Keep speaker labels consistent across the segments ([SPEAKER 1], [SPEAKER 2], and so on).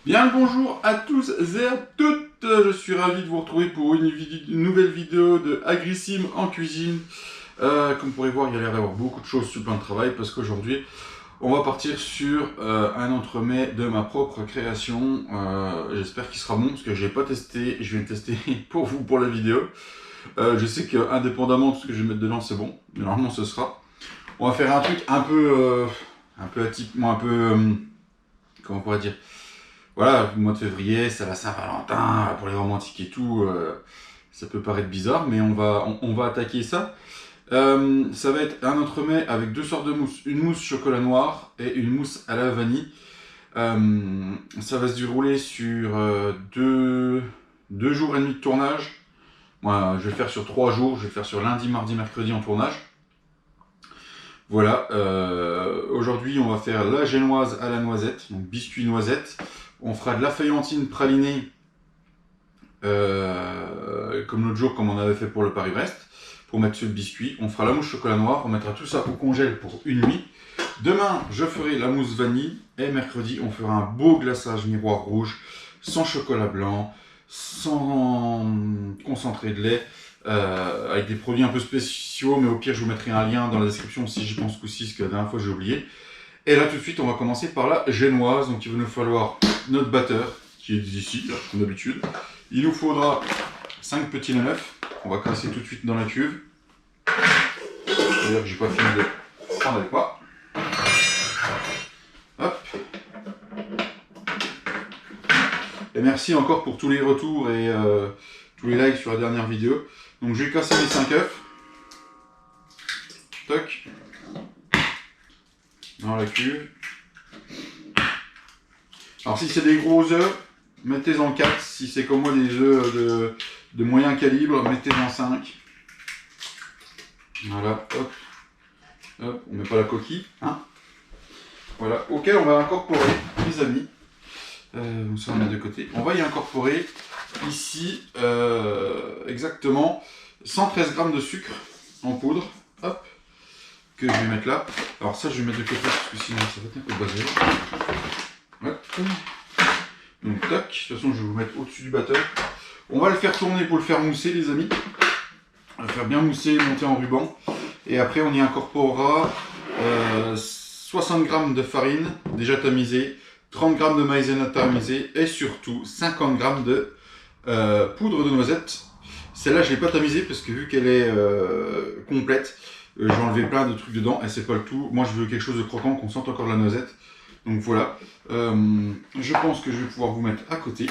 [SPEAKER 1] Bien le bonjour à tous et à toutes. Je suis ravi de vous retrouver pour une nouvelle vidéo de Agrissim en cuisine. Comme vous pourrez voir, il y a l'air d'avoir beaucoup de choses sur le plan de travail parce qu'aujourd'hui, on va partir sur un entremets de ma propre création. J'espère qu'il sera bon parce que je n'ai pas testé. Je vais le tester pour vous pour la vidéo. Je sais qu'indépendamment de ce que je vais mettre dedans, c'est bon. Mais normalement, ce sera. On va faire un truc un peu atypique, comment on pourrait dire. Voilà, le mois de février, c'est la Saint-Valentin, pour les romantiques et tout, ça peut paraître bizarre, mais on va attaquer ça. Ça va être un entremets avec deux sortes de mousse, une mousse chocolat noir et une mousse à la vanille. Ça va se dérouler sur deux jours et demi de tournage. Moi, je vais le faire sur 3 jours, je vais le faire sur lundi, mardi, mercredi en tournage. Voilà, aujourd'hui on va faire la génoise à la noisette, donc biscuit noisette. On fera de la feuillantine pralinée, comme l'autre jour, comme on avait fait pour le Paris-Brest, pour mettre sur le biscuit. On fera la mousse chocolat noir, on mettra tout ça au congèle pour une nuit. Demain, je ferai la mousse vanille, et mercredi, on fera un beau glaçage miroir rouge, sans chocolat blanc, sans concentré de lait, avec des produits un peu spéciaux, mais au pire, je vous mettrai un lien dans la description si j'y pense coup-ci, parce que la dernière fois, j'ai oublié. Et là, tout de suite, on va commencer par la génoise. Donc, il va nous falloir notre batteur, qui est ici, là, comme d'habitude. Il nous faudra 5 petits œufs. On va casser tout de suite dans la cuve. D'ailleurs, j'ai pas fini de prendre avec moi. Hop. Et merci encore pour tous les retours et tous les likes sur la dernière vidéo. Donc, je vais casser les 5 œufs. Toc. Dans la cuve. Alors si c'est des gros œufs, mettez-en 4. Si c'est comme moi des œufs de moyen calibre, mettez-en 5. Voilà, hop. Hop, on met pas la coquille. Hein, voilà, auquel on va incorporer, les amis. Ça on met de côté. On va y incorporer ici exactement 113 g de sucre en poudre. Hop. Que je vais mettre là. Alors ça je vais mettre de côté parce que sinon ça va être un peu basé. Hop. Donc tac, de toute façon je vais vous mettre au-dessus du batteur. On va le faire tourner pour le faire mousser les amis. On va le faire bien mousser, monter en ruban. Et après on y incorporera 60 g de farine déjà tamisée, 30 g de maïzena tamisée et surtout 50 g de poudre de noisette. Celle-là je ne l'ai pas tamisée parce que vu qu'elle est complète, j'ai enlevé plein de trucs dedans et c'est pas le tout. Moi je veux quelque chose de croquant, qu'on sente encore la noisette. Donc voilà. Je pense que je vais pouvoir vous mettre à côté. Et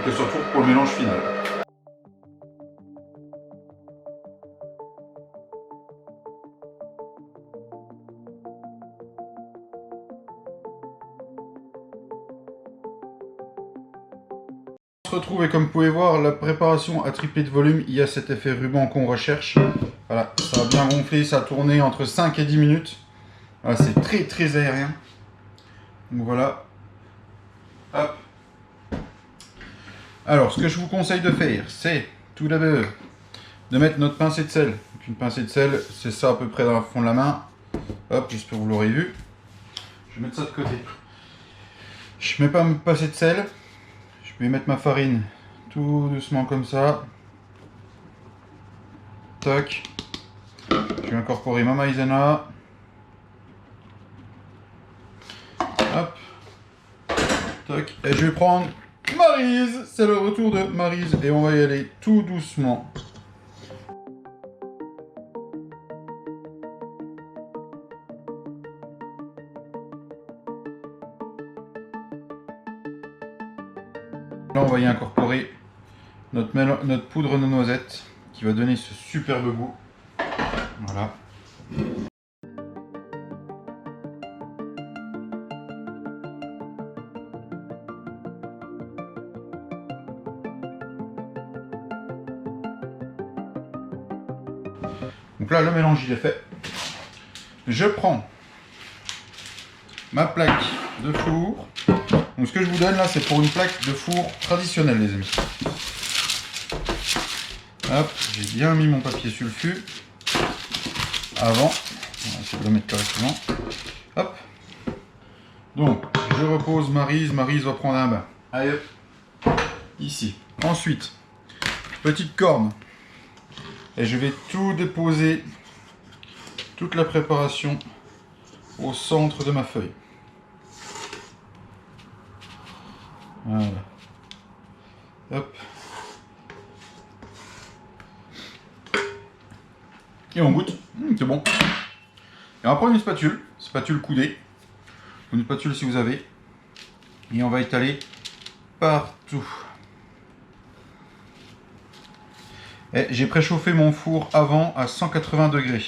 [SPEAKER 1] que se retrouve pour le mélange final. On se retrouve et comme vous pouvez voir, la préparation a triplé de volume. Il y a cet effet ruban qu'on recherche. Voilà, ça a bien gonflé, ça a tourné entre 5 et 10 minutes. Voilà, c'est très très aérien. Donc voilà. Hop. Alors, ce que je vous conseille de faire, c'est tout d'abord de mettre notre pincée de sel. Donc, une pincée de sel, c'est ça à peu près dans le fond de la main. Hop, j'espère que vous l'aurez vu. Je vais mettre ça de côté. Je mets pas ma pincée de sel. Je vais mettre ma farine tout doucement comme ça. Tac. Je vais incorporer ma maïzena. Hop. Tac. Et je vais prendre Maryse. C'est le retour de Maryse. Et on va y aller tout doucement. Là, on va y incorporer notre poudre de noisette qui va donner ce superbe goût. Voilà. Donc là, le mélange il est fait. Je prends ma plaque de four. Donc ce que je vous donne là, c'est pour une plaque de four traditionnelle, les amis. Hop, j'ai bien mis mon papier sulfu avant. On va essayer de le mettre correctement. Hop. Donc, je repose Maryse. Maryse va prendre un bain. Allez, hop. Ici. Ensuite, petite corne. Et je vais tout déposer, toute la préparation, au centre de ma feuille. Voilà. Hop. Et on goûte. C'est bon. Et on va prendre une spatule coudée. Une spatule si vous avez. Et on va étaler partout. J'ai préchauffé mon four avant à 180 degrés.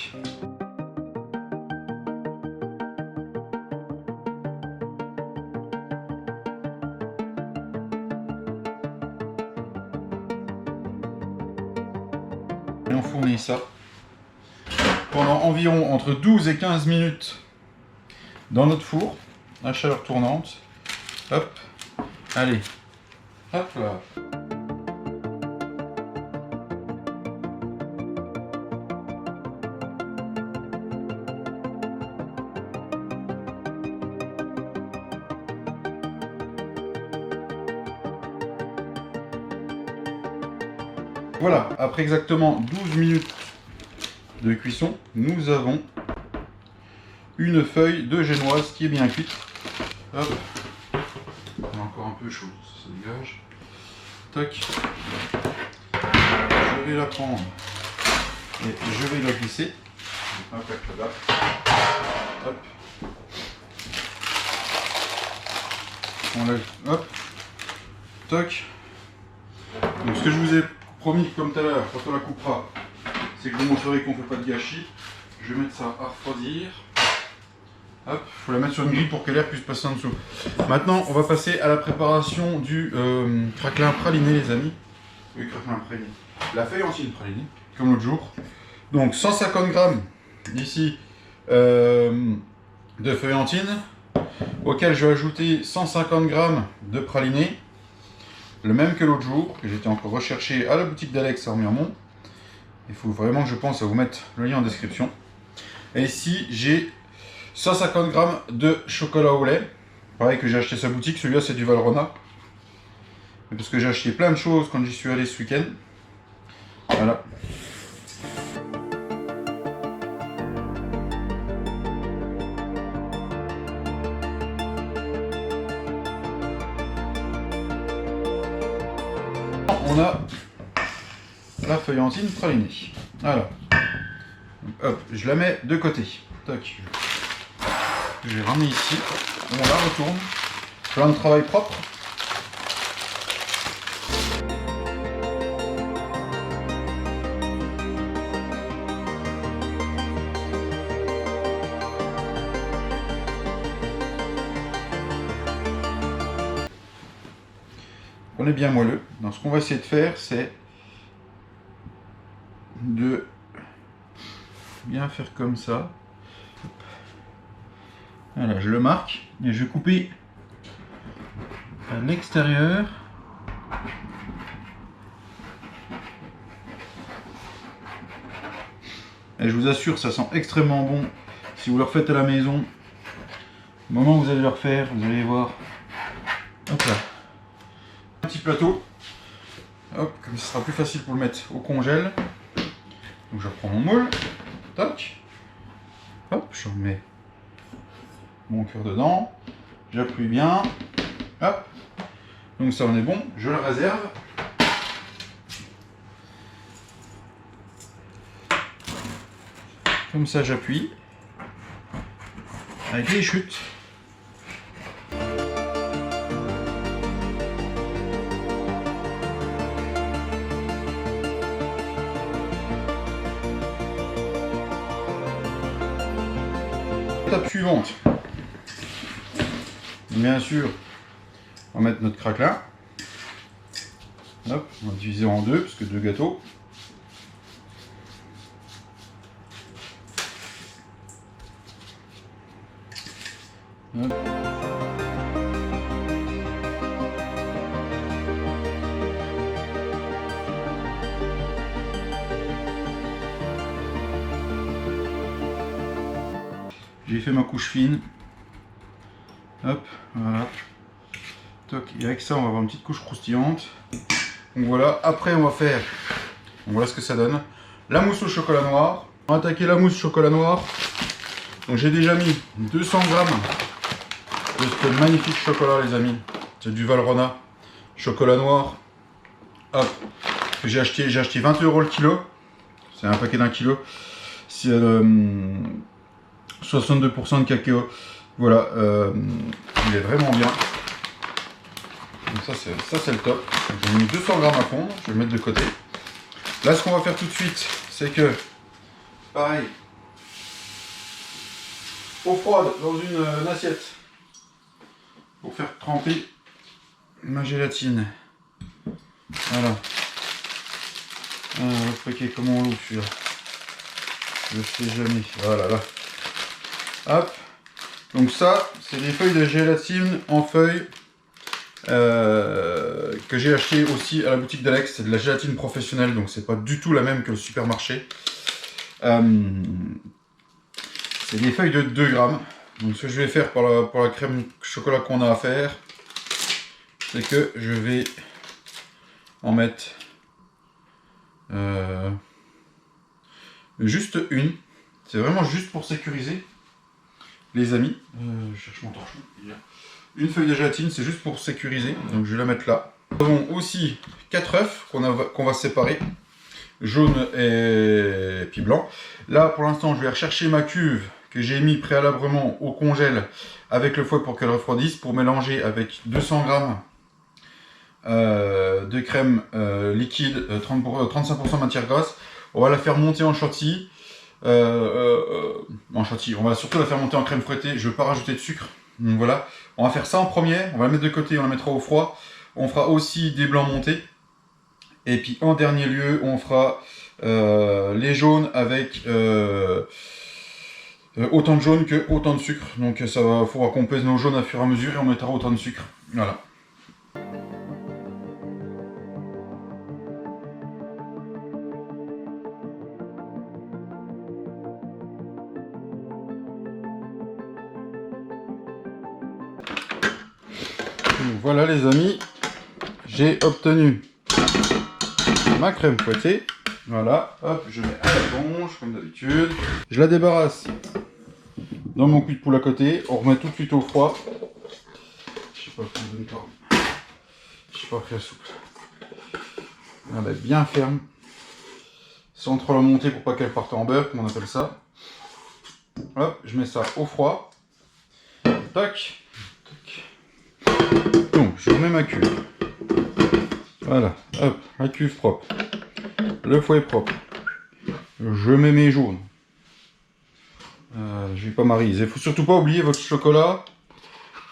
[SPEAKER 1] Et enfourner ça pendant environ entre 12 et 15 minutes dans notre four à chaleur tournante. Hop, allez, hop là. Voilà, après exactement 12 minutes de cuisson, nous avons une feuille de génoise qui est bien cuite. Hop. Elle est encore un peu chaude, ça dégage. Tac. Je vais la prendre et je vais la glisser. Un plaque là-bas. Hop. On la... Hop. Tac. Donc ce que je vous ai promis comme tout à l'heure, quand on la coupera, c'est que je vous montrerai qu'on ne fait pas de gâchis. Je vais mettre ça à refroidir. Hop, il faut la mettre sur une grille pour que l'air puisse passer en dessous. Maintenant, on va passer à la préparation du craquelin praliné, les amis. Oui, craquelin praliné. La feuillantine pralinée, comme l'autre jour. Donc 150 grammes ici de feuillantine, auquel je vais ajouter 150 grammes de praliné. Le même que l'autre jour, que j'étais encore recherché à la boutique d'Alex à Remiremont. Il faut vraiment que je pense à vous mettre le lien en description. Et ici, j'ai 150 grammes de chocolat au lait. Pareil que j'ai acheté sa boutique, celui-là c'est du Valrhona. Parce que j'ai acheté plein de choses quand j'y suis allé ce week-end. Voilà. On a la feuillantine pralinée. Voilà. Hop, je la mets de côté. Tac. Je vais ramener ici. On la retourne. Plein de travail propre. On est bien moelleux. Donc ce qu'on va essayer de faire, c'est de bien faire comme ça. Voilà, je le marque et je vais couper à l'extérieur. Et je vous assure, ça sent extrêmement bon. Si vous le refaites à la maison, au moment où vous allez le refaire, vous allez voir. Hop là. Un petit plateau. Hop, comme ça sera plus facile pour le mettre au congèle. Donc je reprends mon moule. Tac. Hop, je remets mon cœur dedans. J'appuie bien. Hop. Donc ça on est bon. Je le réserve. Comme ça j'appuie. Avec les chutes. Étape suivante. Bien sûr, on va mettre notre craquelin. Hop, on va diviser en deux, parce que deux gâteaux. Hop. J'ai fait ma couche fine. Hop, voilà. Toc. Et avec ça, on va avoir une petite couche croustillante. Donc voilà, après on va faire, donc voilà ce que ça donne. La mousse au chocolat noir. On va attaquer la mousse au chocolat noir. Donc j'ai déjà mis 200 grammes de ce magnifique chocolat, les amis. C'est du Valrhona, chocolat noir. Hop, que j'ai acheté 20 € le kilo. C'est un paquet d'1 kilo. C'est 62% de cacao. Voilà, il est vraiment bien. Donc ça c'est le top. J'ai mis 200 grammes à fondre, je vais le mettre de côté. Là ce qu'on va faire tout de suite, c'est que, pareil, eau froide dans une assiette pour faire tremper ma gélatine. Voilà. Le paquet, comment on l'ouvre celui-là? Je sais jamais. Voilà, là. Hop. Donc ça, c'est des feuilles de gélatine en feuilles que j'ai acheté aussi à la boutique d'Alex. C'est de la gélatine professionnelle, donc c'est pas du tout la même que le supermarché. C'est des feuilles de 2 grammes. Donc ce que je vais faire pour la crème chocolat qu'on a à faire, c'est que je vais en mettre juste une. C'est vraiment juste pour sécuriser, les amis. Je cherche mon torchon. Une feuille de gélatine, c'est juste pour sécuriser. Donc je vais la mettre là. Nous avons aussi 4 œufs qu'on va séparer. Jaune et puis blanc. Là pour l'instant je vais rechercher ma cuve que j'ai mis préalablement au congèle avec le fouet pour qu'elle refroidisse, pour mélanger avec 200 grammes de crème liquide, 35% matière grasse. On va la faire monter en chantilly. On va surtout la faire monter en crème fouettée. Je ne veux pas rajouter de sucre. Donc voilà, on va faire ça en premier. On va la mettre de côté, on la mettra au froid. On fera aussi des blancs montés. Et puis en dernier lieu, on fera les jaunes avec autant de jaune que autant de sucre. Donc ça va, faudra qu'on pèse nos jaunes à fur et à mesure et on mettra autant de sucre. Voilà. Donc voilà les amis, j'ai obtenu ma crème fouettée. Voilà, hop, je mets à l'éponge comme d'habitude. Je la débarrasse dans mon cul de poule à côté. On remet tout de suite au froid. Je sais pas si je donne. Je sais pas faire souple. Elle est bien ferme. Sans trop la monter pour pas qu'elle parte en beurre, comme on appelle ça. Hop, je mets ça au froid. Tac. Donc, je remets ma cuve. Voilà, hop, la cuve propre. Le fouet propre. Je mets mes jaunes. Je vais pas mariser. Il faut surtout pas oublier votre chocolat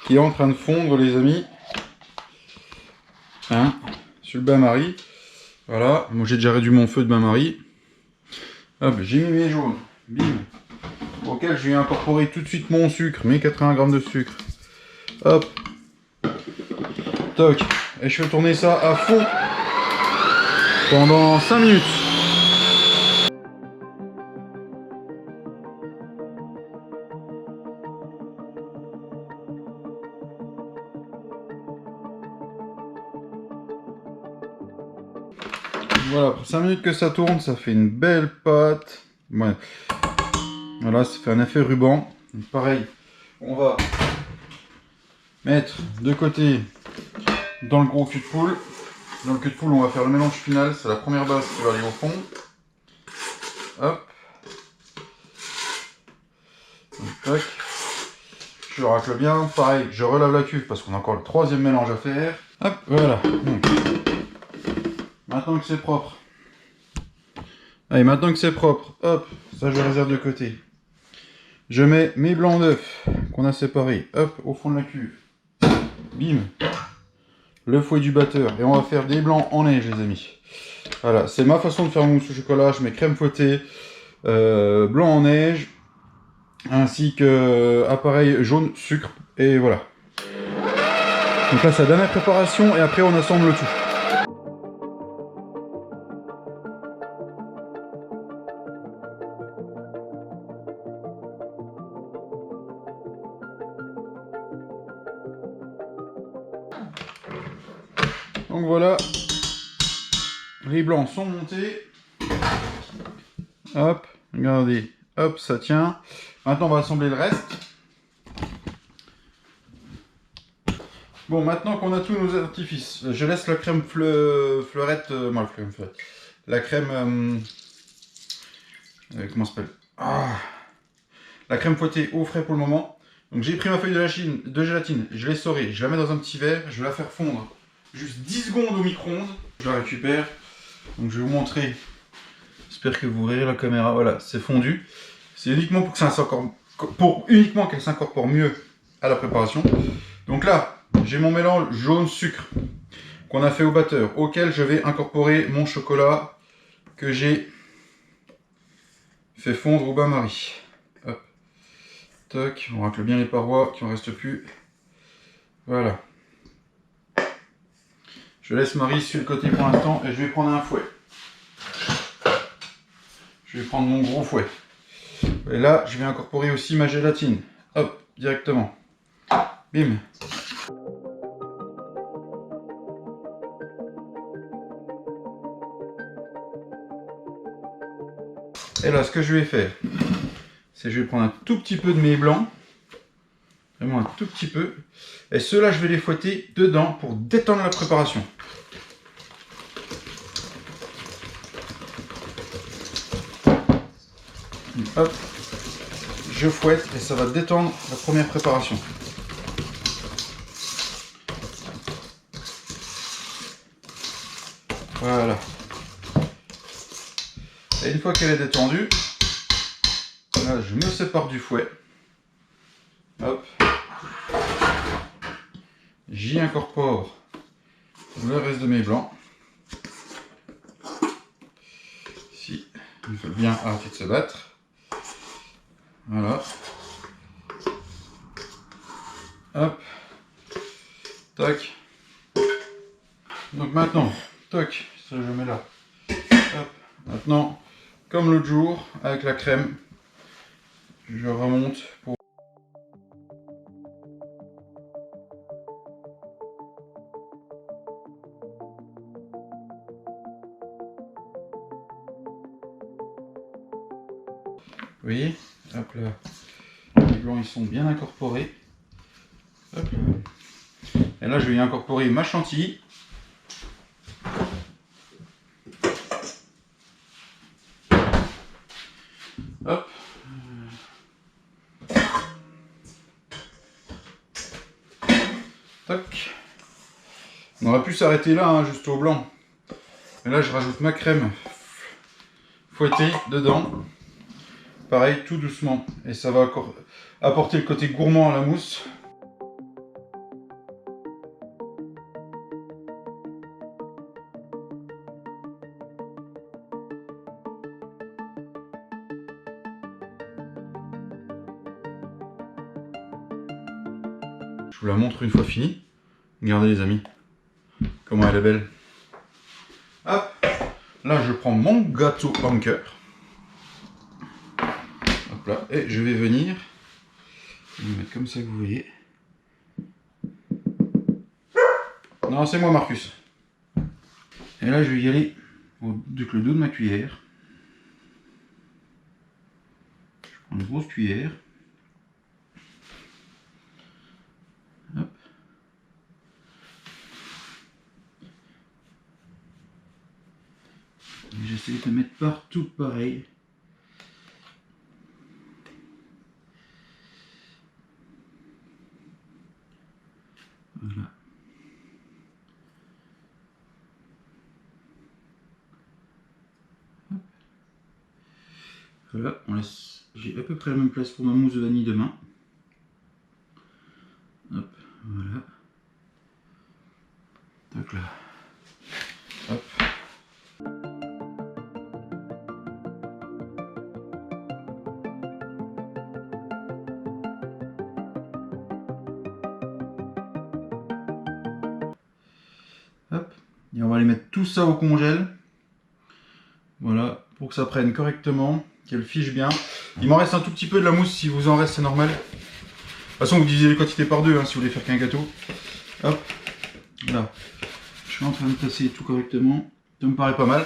[SPEAKER 1] qui est en train de fondre, les amis. Hein, sur le bain-marie. Voilà, moi j'ai déjà réduit mon feu de bain-marie. Hop, j'ai mis mes jaunes. Bim. Auquel je vais incorporer tout de suite mon sucre, mes 80 grammes de sucre. Hop. Toc. Et je fais tourner ça à fond pendant 5 minutes. Voilà, après 5 minutes que ça tourne, ça fait une belle pâte. Ouais. Voilà, ça fait un effet ruban. Donc, pareil, on va mettre de côté dans le gros cul de poule. Dans le cul de poule, on va faire le mélange final. C'est la première base qui va aller au fond. Hop. Donc, tac. Je racle bien. Pareil, je relave la cuve parce qu'on a encore le troisième mélange à faire. Hop, voilà. Donc, maintenant que c'est propre. Allez, maintenant que c'est propre, hop, ça je réserve de côté. Je mets mes blancs d'œufs qu'on a séparés, hop, au fond de la cuve. Bim. Le fouet du batteur. Et on va faire des blancs en neige, les amis. Voilà, c'est ma façon de faire mon mousse au chocolat. Je mets crème fouettée, blanc en neige, ainsi que appareil jaune, sucre, et voilà. Donc là, c'est la dernière préparation, et après on assemble le tout. Donc voilà, les blancs sont montés. Hop, regardez, hop, ça tient. Maintenant, on va assembler le reste. Bon, maintenant qu'on a tous nos artifices, je laisse la crème fleurette, la crème, comment ça s'appelle, la crème fouettée au frais pour le moment. Donc j'ai pris ma feuille de gélatine, je l'ai essorée, je la mets dans un petit verre, je vais la faire fondre juste 10 secondes au micro-ondes. Je la récupère, donc je vais vous montrer, j'espère que vous verrez la caméra, voilà, c'est fondu. C'est uniquement pour que ça s'incorpore, uniquement qu'elle s'incorpore mieux à la préparation. Donc là, j'ai mon mélange jaune sucre qu'on a fait au batteur, auquel je vais incorporer mon chocolat que j'ai fait fondre au bain-marie. Hop, toc, on racle bien les parois, qu'il n'en reste plus. Voilà. Je laisse Marie sur le côté pour l'instant et je vais prendre un fouet. Je vais prendre mon gros fouet. Et là, je vais incorporer aussi ma gélatine. Hop, directement. Bim. Et là, ce que je vais faire, c'est que je vais prendre un tout petit peu de mes blancs. Vraiment un tout petit peu. Et ceux-là, je vais les fouetter dedans pour détendre la préparation. Hop, je fouette et ça va détendre la première préparation. Voilà. Et une fois qu'elle est détendue, là, je me sépare du fouet. Hop. J'y incorpore le reste de mes blancs. Ici, il faut bien arrêter de se battre. Voilà. Hop. Tac. Donc maintenant, toc, ça je mets là. Hop. Maintenant, comme l'autre jour, avec la crème, je remonte pour... Vous voyez, hop là, les blancs ils sont bien incorporés. Hop là. Et là je vais y incorporer ma chantilly. Hop. Toc. On aurait pu s'arrêter là, hein, juste au blanc. Et là je rajoute ma crème fouettée dedans. Pareil, tout doucement. Et ça va encore apporter le côté gourmand à la mousse. Je vous la montre une fois finie. Regardez les amis, comment elle est belle. Hop, là je prends mon gâteau Anker. Hop là, et je vais venir le mettre comme ça que vous voyez. Non, c'est moi Marcus. Et là je vais y aller avec le dos de ma cuillère. Je prends une grosse cuillère. Hop. J'essaie de mettre partout pareil. Voilà. Hop. Voilà, on laisse. J'ai à peu près la même place pour ma mousse de vanille demain. Hop, voilà. Donc là. Hop. Hop. Et on va aller mettre tout ça au congèle. Voilà, pour que ça prenne correctement, qu'elle fiche bien. Il m'en reste un tout petit peu de la mousse, si vous en reste, c'est normal. De toute façon, vous divisez les quantités par deux, hein, si vous voulez faire qu'un gâteau. Hop, là. Je suis en train de tasser tout correctement. Ça me paraît pas mal.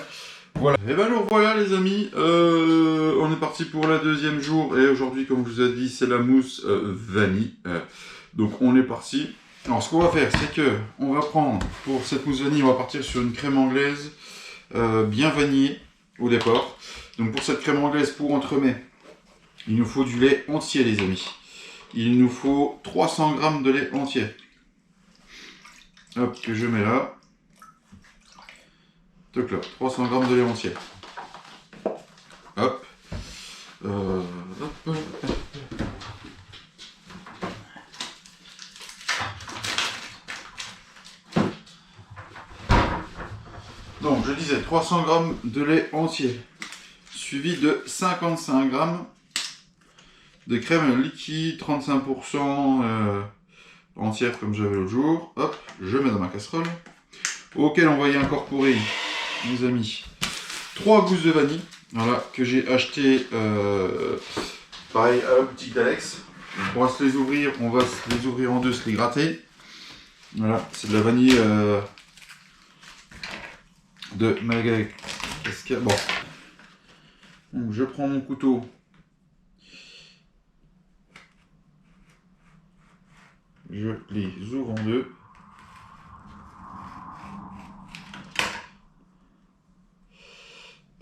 [SPEAKER 1] Voilà. Et ben nous revoilà les amis. On est parti pour la deuxième jour. Et aujourd'hui, comme je vous ai dit, c'est la mousse vanille. Donc on est parti. Alors ce qu'on va faire, c'est que on va prendre, pour cette mousse vanille, on va partir sur une crème anglaise bien vanillée au départ. Donc pour cette crème anglaise, pour entremets, il nous faut du lait entier les amis. Il nous faut 300 g de lait entier. Hop, que je mets là. Donc là, 300 g de lait entier. Hop. Hop. Donc je disais 300 g de lait entier, suivi de 55 g de crème liquide, 35% entière comme j'avais l'autre jour. Hop, je mets dans ma casserole, auquel on va y incorporer, mes amis, 3 gousses de vanille, voilà, que j'ai acheté pareil à la boutique d'Alex. On va se les ouvrir, en deux, se les gratter. Voilà, c'est de la vanille de Madagascar. Bon, donc je prends mon couteau. Je les ouvre en deux.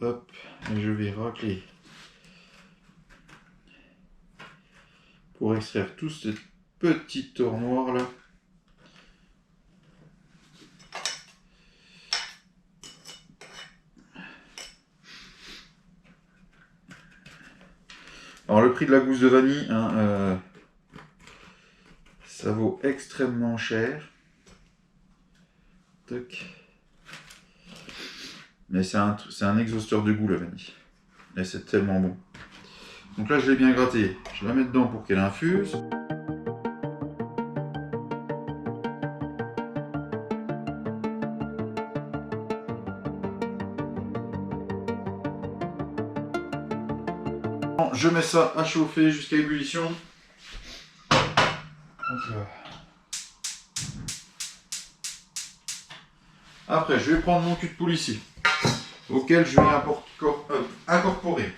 [SPEAKER 1] Hop, et je vais racler pour extraire tout ce petit tor noir là. Alors le prix de la gousse de vanille, hein, ça vaut extrêmement cher. Toc. Mais c'est un exhausteur de goût la vanille. Et c'est tellement bon. Donc là je l'ai bien gratté. Je la mets dedans pour qu'elle infuse. Je mets ça à chauffer jusqu'à ébullition. Après, je vais prendre mon cul de poule ici, auquel je vais incorporer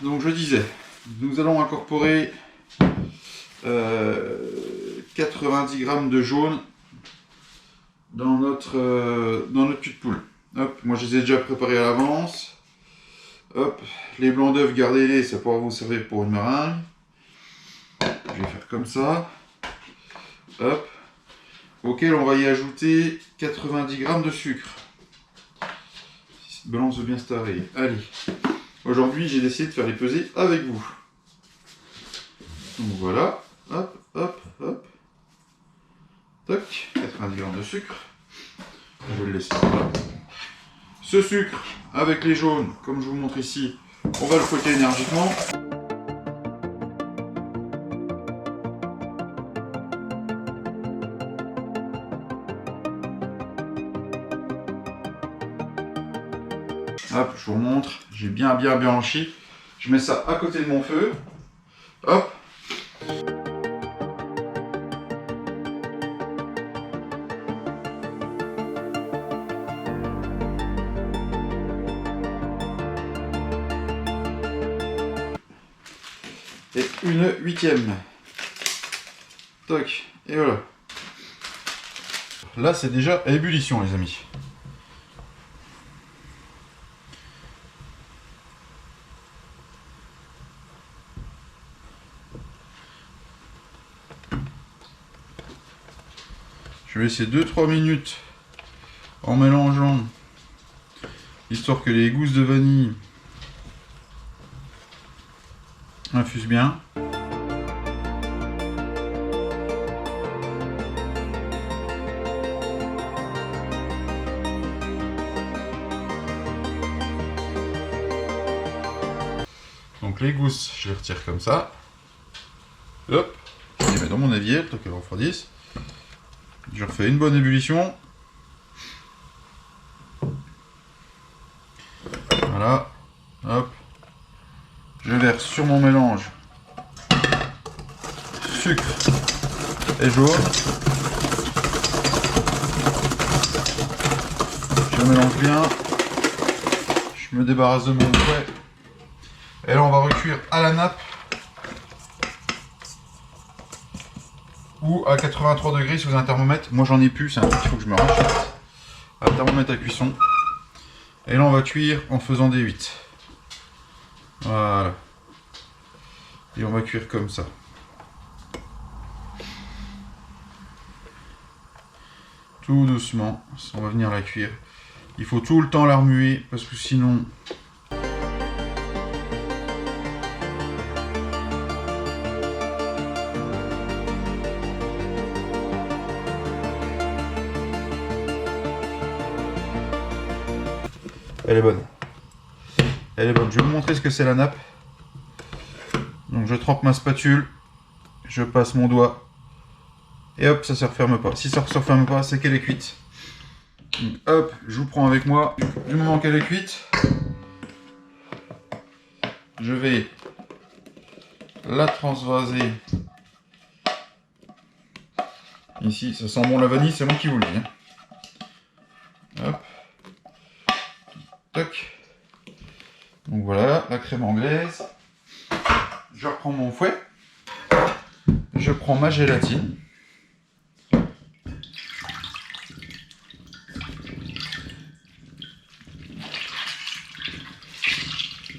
[SPEAKER 1] donc je disais, nous allons incorporer 90 g de jaune dans notre cul de poule. Hop, moi je les ai déjà préparés à l'avance. Hop, les blancs d'œufs, gardez-les, ça pourra vous servir pour une meringue. Je vais faire comme ça. Hop, auquel on va y ajouter 90 g de sucre. Si cette balance veut bien se tarer. Allez, aujourd'hui j'ai décidé de faire les pesées avec vous. Donc voilà, hop, hop, hop. Toc, 90 g de sucre. Je vais le laisser là. Ce sucre avec les jaunes, comme je vous montre ici, on va le fouetter énergiquement. Hop, je vous montre, j'ai bien blanchi. Je mets ça à côté de mon feu. Hop. Et une 8e. Toc, et voilà. Là, c'est déjà à ébullition, les amis. Je vais laisser 2-3 minutes en mélangeant, histoire que les gousses de vanille infusent bien. Donc les gousses, je les retire comme ça. Hop, je les mets dans mon évier, tant qu'elles refroidissent. Je refais une bonne ébullition. Voilà. Hop. Je verse sur mon mélange sucre et jaune. Je mélange bien. Je me débarrasse de mon fouet. Et là, on va recuire à la nappe ou à 83 degrés si vous avez un thermomètre. Moi, j'en ai plus, c'est un truc qu'il faut que je me rachète. Un thermomètre à cuisson. Et là, on va cuire en faisant des 8. Voilà. Et on va cuire comme ça. Tout doucement, on va venir la cuire. Il faut tout le temps la remuer parce que sinon... Elle est bonne. Elle est bonne. Je vais vous montrer ce que c'est la nappe. Donc je trempe ma spatule, je passe mon doigt et hop, ça ne se referme pas. Si ça ne se referme pas, c'est qu'elle est cuite. Donc, hop, je vous prends avec moi. Du moment qu'elle est cuite, je vais la transvaser. Ici, ça sent bon la vanille, c'est moi qui vous le dis. Hop. Toc. Donc voilà, la crème anglaise. Je reprends mon fouet. Je prends ma gélatine.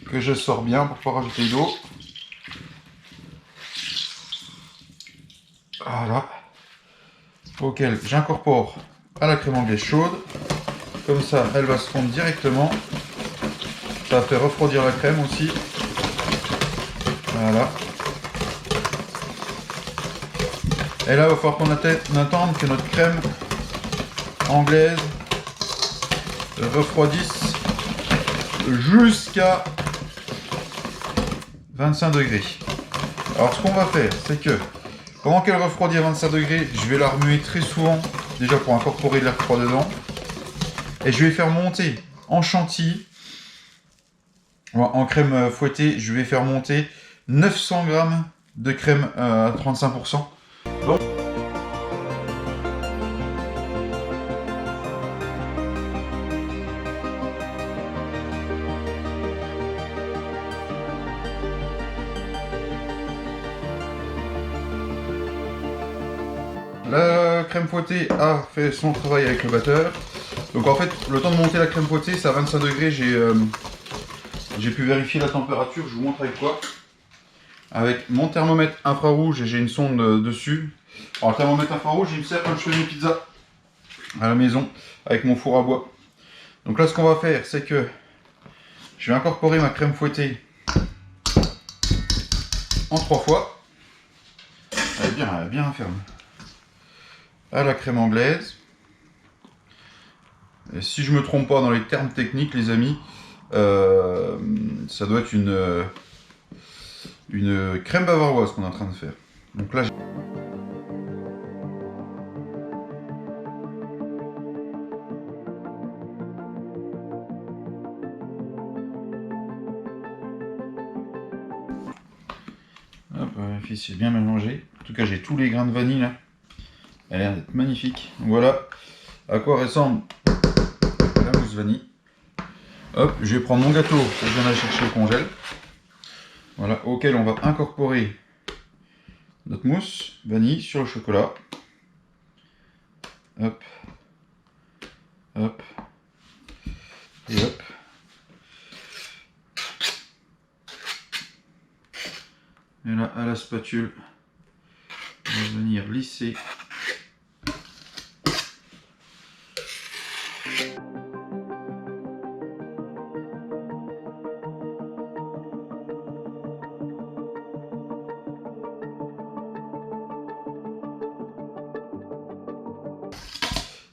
[SPEAKER 1] Que je sors bien pour pouvoir rajouter l'eau. Voilà. Auquel j'incorpore à la crème anglaise chaude. Comme ça, elle va se fondre directement. Ça va faire refroidir la crème aussi. Voilà. Et là, il va falloir qu'on attende que notre crème anglaise refroidisse jusqu'à 25 degrés. Alors, ce qu'on va faire, c'est que pendant qu'elle refroidit à 25 degrés, je vais la remuer très souvent, déjà pour incorporer de l'air froid dedans. Et je vais faire monter en chantilly, en crème fouettée, je vais faire monter 900 g de crème à 35%. Bon. La crème fouettée a fait son travail avec le batteur. Donc en fait, le temps de monter la crème fouettée, c'est à 25 degrés. J'ai pu vérifier la température. Je vous montre avec quoi. Avec mon thermomètre infrarouge et j'ai une sonde dessus. Alors le thermomètre infrarouge, il me sert quand je fais mes pizzas à la maison avec mon four à bois. Donc là, ce qu'on va faire, c'est que je vais incorporer ma crème fouettée en 3 fois. Elle est bien ferme. À la crème anglaise. Et si je me trompe pas dans les termes techniques, les amis, ça doit être une crème bavaroise qu'on est en train de faire. Donc là, hop, vérifier si c'est bien mélangé. En tout cas, j'ai tous les grains de vanille là. Elle a l'air d'être magnifique. Voilà à quoi ressemble la mousse vanille. Hop, je vais prendre mon gâteau que je viens d'aller chercher au congèle. Voilà, auquel on va incorporer notre mousse vanille sur le chocolat. Hop, hop, et hop. Et là, à la spatule, on va venir lisser.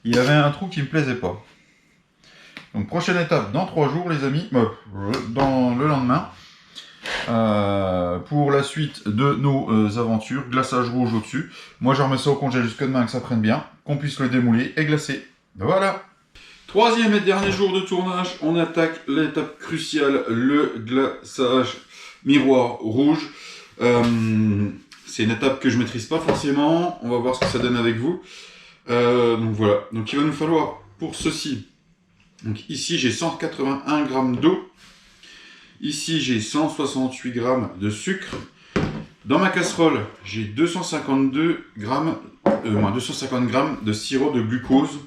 [SPEAKER 1] Il y avait un trou qui me plaisait pas. Donc prochaine étape dans 3 jours les amis, dans le lendemain, pour la suite de nos aventures, glaçage rouge au-dessus. Moi je remets ça au congèle jusque demain que ça prenne bien, qu'on puisse le démouler et glacer. Voilà. Troisième et dernier jour de tournage, on attaque l'étape cruciale, le glaçage miroir rouge. C'est une étape que je maîtrise pas forcément, on va voir ce que ça donne avec vous. Donc voilà, donc il va nous falloir pour ceci, donc ici j'ai 181 g d'eau, ici j'ai 168 g de sucre, dans ma casserole j'ai 250 g de sirop de glucose,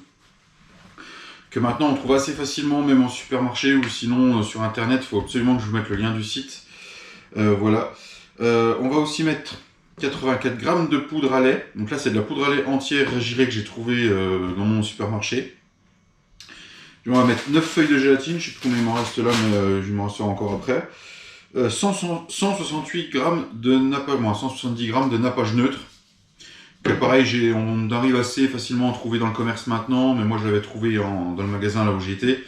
[SPEAKER 1] que maintenant on trouve assez facilement même en supermarché ou sinon sur internet. Il faut absolument que je vous mette le lien du site. Voilà. On va aussi mettre 84 g de poudre à lait. Donc là c'est de la poudre à lait entière régirée que j'ai trouvé dans mon supermarché. On va mettre 9 feuilles de gélatine, je ne sais plus combien il m'en reste là, mais je m'en sors encore après. 168 g de nappage, 170 g de nappage neutre. Que pareil, on arrive assez facilement à trouver dans le commerce maintenant, mais moi je l'avais trouvé dans le magasin là où j'étais.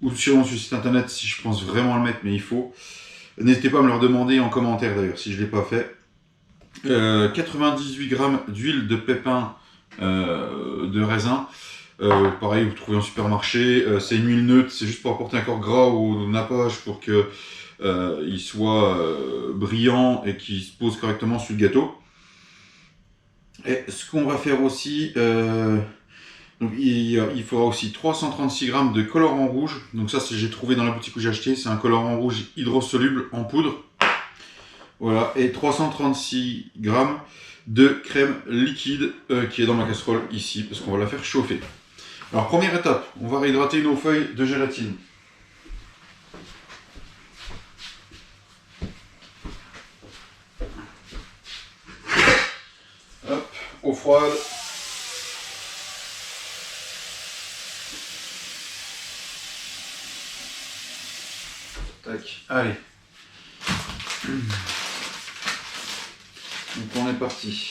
[SPEAKER 1] Ou sur le site internet si je pense vraiment le mettre, mais il faut. N'hésitez pas à me le demander en commentaire d'ailleurs si je ne l'ai pas fait. 98 g d'huile de pépins de raisin. Pareil, vous trouvez en supermarché. C'est une huile neutre, c'est juste pour apporter un corps gras au nappage pour que il soit brillant et qu'il se pose correctement sur le gâteau. Et ce qu'on va faire aussi, donc il faudra aussi 336 g de colorant rouge. Donc ça, j'ai trouvé dans la boutique où j'ai acheté. C'est un colorant rouge hydrosoluble en poudre. Voilà, et 336 g de crème liquide qui est dans ma casserole ici, parce qu'on va la faire chauffer. Alors première étape, on va réhydrater nos feuilles de gélatine. Hop, eau froide. Tac, allez. Donc on est parti.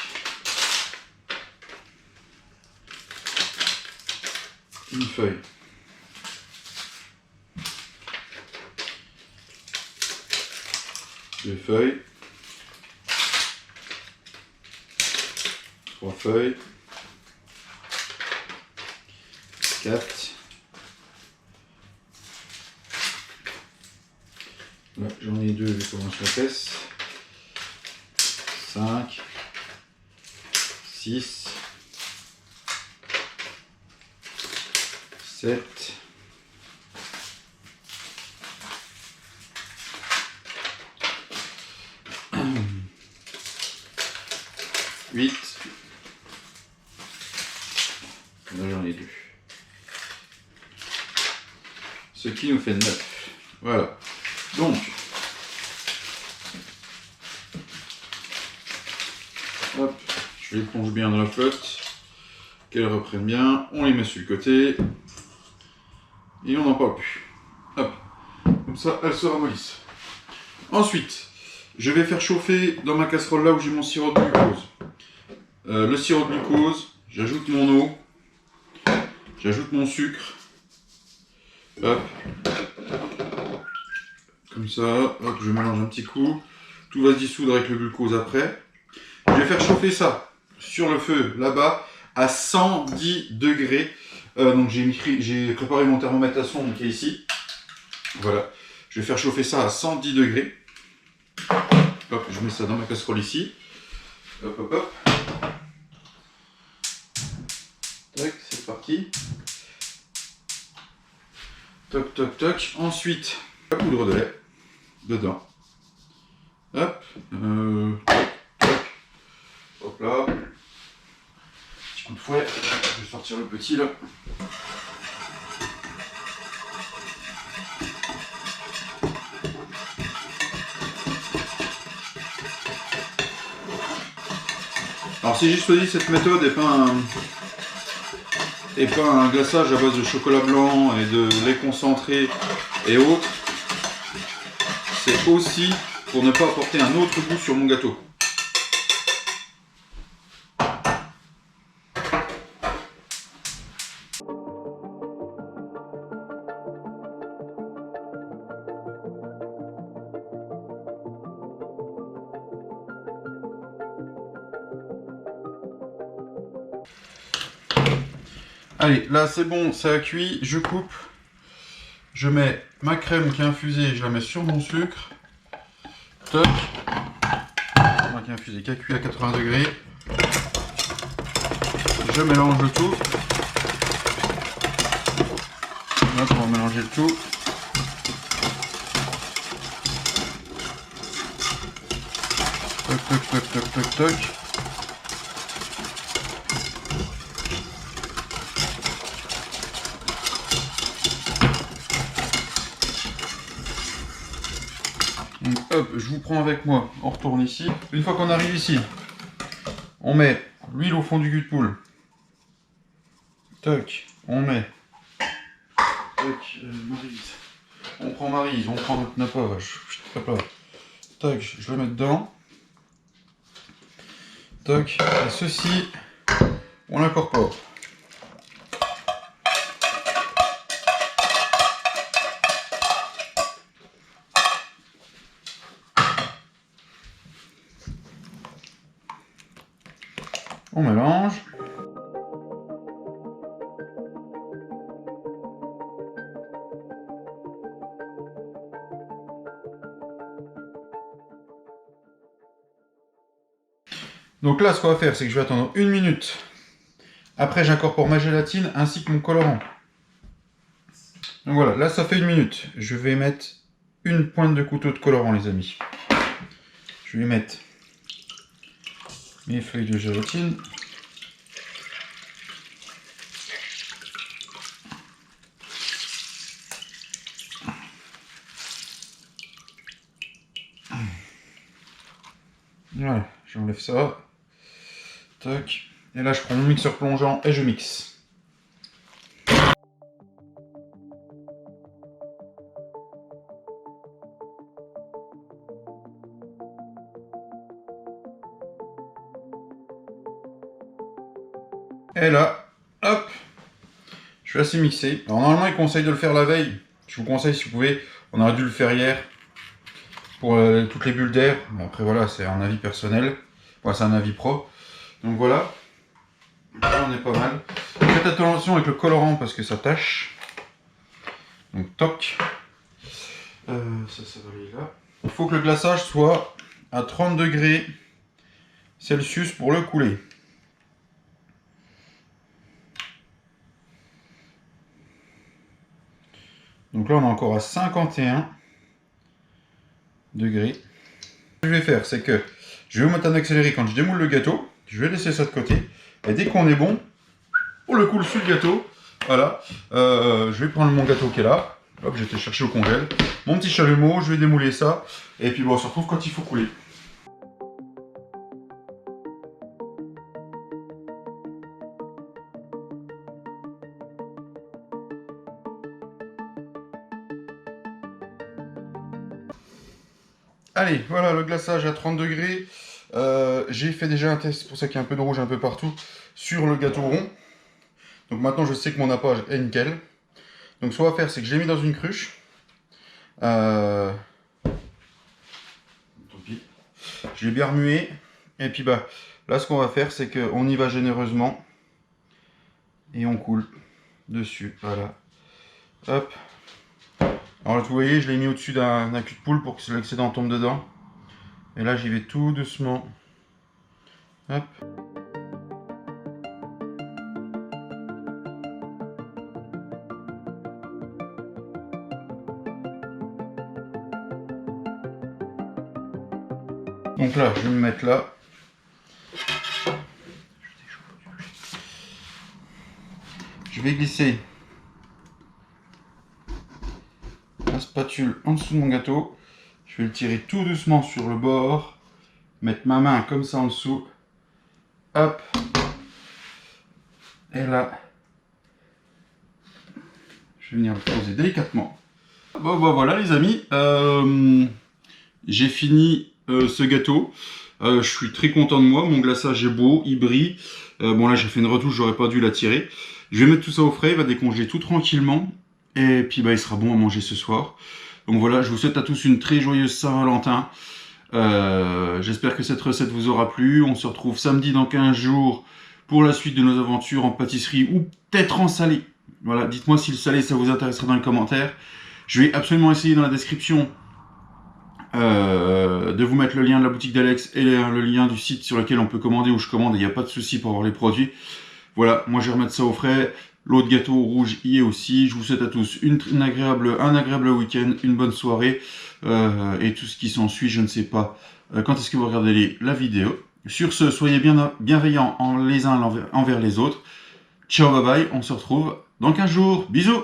[SPEAKER 1] Une feuille. Deux feuilles. Trois feuilles. 4. Là, j'en ai 2, je commence la pèse. 5. 6. 7. 8. Là j'en ai 2. Ce qui nous fait 9. Voilà. Donc, hop, je les plonge bien dans la flotte, qu'elles reprennent bien, on les met sur le côté, et on n'en parle plus. Hop, comme ça elles se ramollissent. Ensuite, je vais faire chauffer dans ma casserole là où j'ai mon sirop de glucose. Le sirop de glucose, j'ajoute mon eau, j'ajoute mon sucre, hop, comme ça, hop, je mélange un petit coup, tout va se dissoudre avec le glucose après. Je vais faire chauffer ça sur le feu là-bas à 110 degrés. Donc j'ai préparé mon thermomètre à son qui est ici. Voilà, je vais faire chauffer ça à 110 degrés. Hop, je mets ça dans ma casserole ici. Hop, hop, hop. Tac, c'est parti. Toc, toc, toc. Ensuite, la poudre de lait dedans. Hop. Hop là. Petit coup de fouet. Je vais sortir le petit là. Alors si j'ai choisi cette méthode et pas un glaçage à base de chocolat blanc et de lait concentré et autres, c'est aussi pour ne pas apporter un autre goût sur mon gâteau. Allez, là c'est bon, ça a cuit, je coupe. Je mets ma crème qui est infusée, je la mets sur mon sucre. Toc. Qui est infusée, qui a cuit à 80 degrés. Je mélange le tout. Là, on va mélanger le tout. Toc, toc, toc, toc, toc, toc. Donc hop, je vous prends avec moi, on retourne ici. Une fois qu'on arrive ici, on met l'huile au fond du cul de poule. Toc, on met. Toc, Maryse. On prend Maryse, on prend notre nappage. Toc, je le mets dedans. Toc, et ceci, on l'incorpore. On mélange. Donc là, ce qu'on va faire, c'est que je vais attendre 1 minute. Après, j'incorpore ma gélatine ainsi que mon colorant. Donc voilà, là, ça fait 1 minute. Je vais mettre une pointe de couteau de colorant, les amis. Je vais mettre mes feuilles de gélatine. Voilà, j'enlève ça. Toc. Et là, je prends mon mixeur plongeant et je mixe. Et là, hop, je suis assez mixé. Alors normalement, il conseille de le faire la veille. Je vous conseille, si vous pouvez, on aurait dû le faire hier pour toutes les bulles d'air. Après voilà, c'est un avis personnel. Voilà, c'est un avis pro. Donc voilà, là on est pas mal. Faites attention avec le colorant parce que ça tâche. Donc toc. Ça va aller là. Il faut que le glaçage soit à 30 degrés Celsius pour le couler. Donc là, on est encore à 51 degrés. Ce que je vais faire, c'est que je vais mettre en accéléré quand je démoule le gâteau. Je vais laisser ça de côté. Et dès qu'on est bon, on le coule sur le gâteau. Voilà. Je vais prendre mon gâteau qui est là. Hop, j'ai été chercher au congèle. Mon petit chalumeau, je vais démouler ça. Et puis bon, on se retrouve quand il faut couler. Allez, voilà le glaçage à 30 degrés. J'ai fait déjà un test, c'est pour ça qu'il y a un peu de rouge un peu partout, sur le gâteau rond. Donc maintenant je sais que mon nappage est nickel. Donc ce qu'on va faire, c'est que je l'ai mis dans une cruche. Tant pis. Je l'ai bien remué. Et puis bah, là ce qu'on va faire, c'est qu'on y va généreusement. Et on coule dessus, voilà. Hop. Alors là, vous voyez, je l'ai mis au-dessus d'un cul de poule pour que l'excédent tombe dedans. Et là, j'y vais tout doucement. Hop. Donc là, je vais me mettre là. Je vais glisser la spatule en dessous de mon gâteau. Je vais le tirer tout doucement sur le bord. Mettre ma main comme ça en dessous. Hop. Et là, je vais venir le poser délicatement. Bon, bah voilà les amis. J'ai fini ce gâteau. Je suis très content de moi. Mon glaçage est beau, il brille. Bon là, j'ai fait une retouche, j'aurais pas dû la tirer. Je vais mettre tout ça au frais, il va décongeler tout tranquillement. Et puis bah, il sera bon à manger ce soir. Donc voilà, je vous souhaite à tous une très joyeuse Saint-Valentin. J'espère que cette recette vous aura plu. On se retrouve samedi dans 15 jours pour la suite de nos aventures en pâtisserie ou peut-être en salé. Voilà, dites-moi si le salé ça vous intéresserait dans les commentaires. Je vais absolument essayer dans la description de vous mettre le lien de la boutique d'Alex et le lien du site sur lequel on peut commander, où je commande, il n'y a pas de souci pour avoir les produits. Voilà, moi je vais remettre ça au frais. L'autre gâteau rouge y est aussi. Je vous souhaite à tous un agréable week-end, une bonne soirée et tout ce qui s'ensuit. Je ne sais pas quand est-ce que vous regardez la vidéo. Sur ce, soyez bienveillants les uns envers les autres. Ciao, bye bye, on se retrouve dans 15 jours. Bisous!